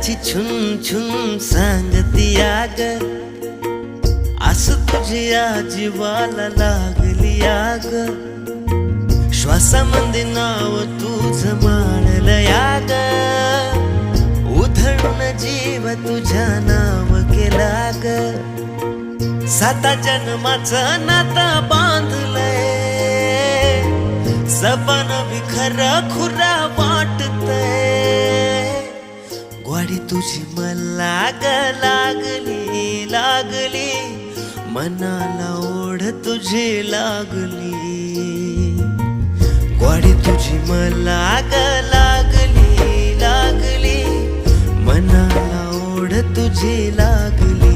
हृदयाची छुन छुन सांगती आग, आस तुझ्या जीवाला लागली आग. श्वासामध्ये नाव तुझं माळलं याग, उधळून जीव तुझ्या नाव केला ग. 7 जन्माचं नातं बांधलंय, सपन भी खरं खुरा वाटतंय. ग्वाडी तुझी मला ग लागली लागली, मनाला ओढ तुझी लागली. ग्वाडी तुझी मला ग लागली लागली, मनाला ओढ तुझी लागली.